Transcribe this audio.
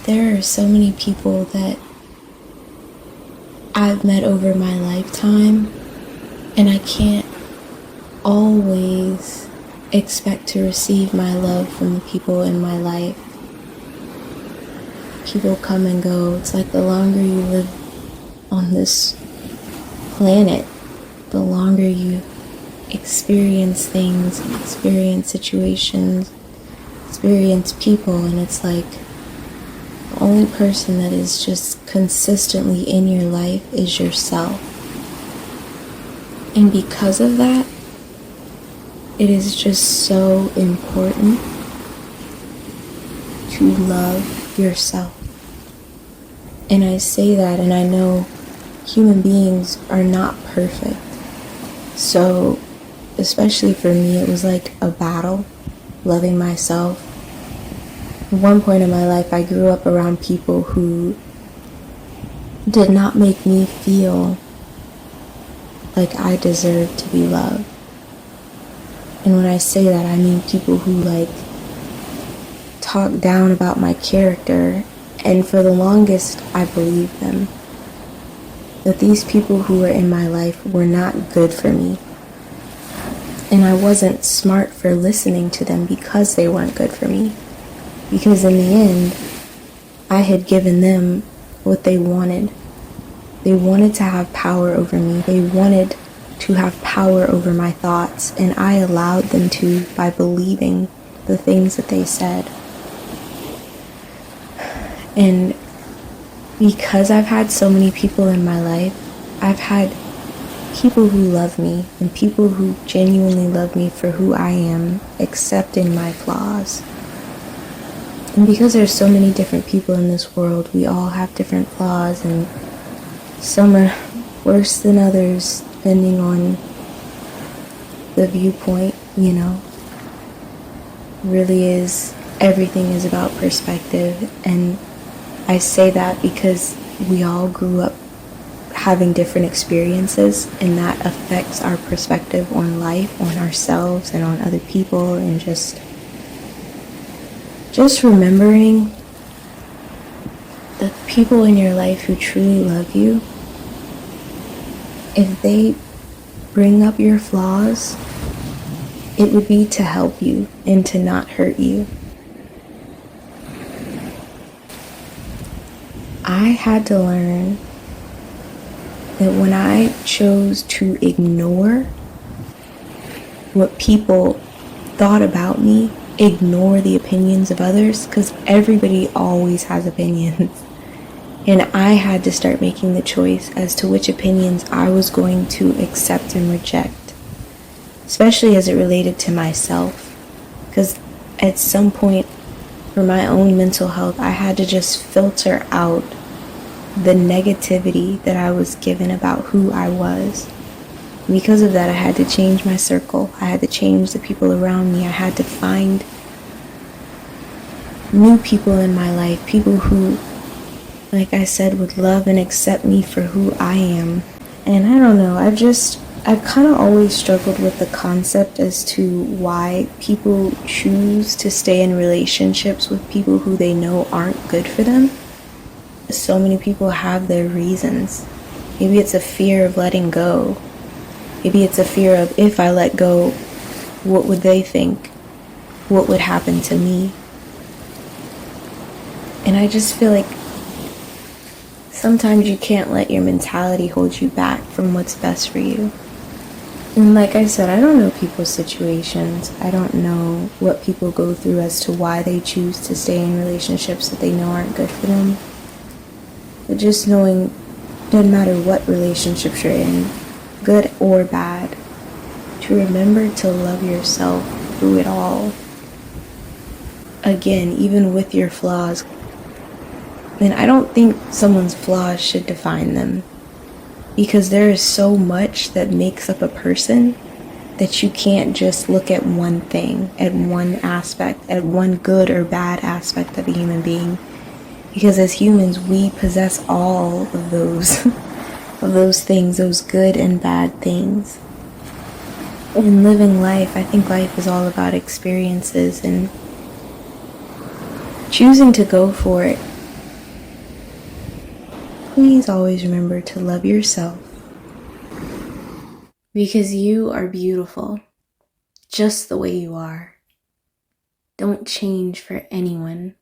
there are so many people that I've met over my lifetime, and I can't always expect to receive my love from the people in my life. People come and go. It's like the longer you live on this planet, the longer you experience things, experience situations, experience people, and it's like the only person that is just consistently in your life is yourself. And because of that, it is just so important to love yourself. And I say that, and I know human beings are not perfect. So, especially for me, it was like a battle, loving myself. At one point in my life, I grew up around people who did not make me feel like I deserved to be loved. And when I say that, I mean people who talk down about my character. And for the longest, I believed them. That these people who were in my life were not good for me. And I wasn't smart for listening to them because they weren't good for me. Because in the end, I had given them what they wanted. They wanted to have power over me. They wanted to have power over my thoughts. And I allowed them to by believing the things that they said. And because I've had so many people in my life, I've had people who love me and people who genuinely love me for who I am, accepting my flaws. And because there's so many different people in this world, we all have different flaws, and some are worse than others depending on the viewpoint, Really is, everything is about perspective. And I say that because we all grew up having different experiences, and that affects our perspective on life, on ourselves, and on other people. And just remembering the people in your life who truly love you, if they bring up your flaws, it would be to help you and to not hurt you. I had to learn that when I chose to ignore what people thought about me, ignore the opinions of others, because everybody always has opinions. And I had to start making the choice as to which opinions I was going to accept and reject, especially as it related to myself. Because at some point, for my own mental health, I had to just filter out the negativity that I was given about who I was. Because of that, I had to change my circle. I had to change the people around me. I had to find new people in my life, people who, like I said, would love and accept me for who I am. And I don't know, I've kind of always struggled with the concept as to why people choose to stay in relationships with people who they know aren't good for them. So many people have their reasons. Maybe it's a fear of letting go. Maybe it's a fear of, if I let go, what would they think? What would happen to me? And I just feel like sometimes you can't let your mentality hold you back from what's best for you. And like I said, I don't know people's situations. I don't know what people go through as to why they choose to stay in relationships that they know aren't good for them. But just knowing, doesn't matter what relationships you're in, good or bad, to remember to love yourself through it all. Again, even with your flaws. And I don't think someone's flaws should define them, because there is so much that makes up a person that you can't just look at one thing, at one aspect, at one good or bad aspect of a human being. Because as humans, we possess all of those things, those good and bad things. In living life, I think life is all about experiences, and choosing to go for it please always remember to love yourself, because you are beautiful just the way you are. Don't change for anyone.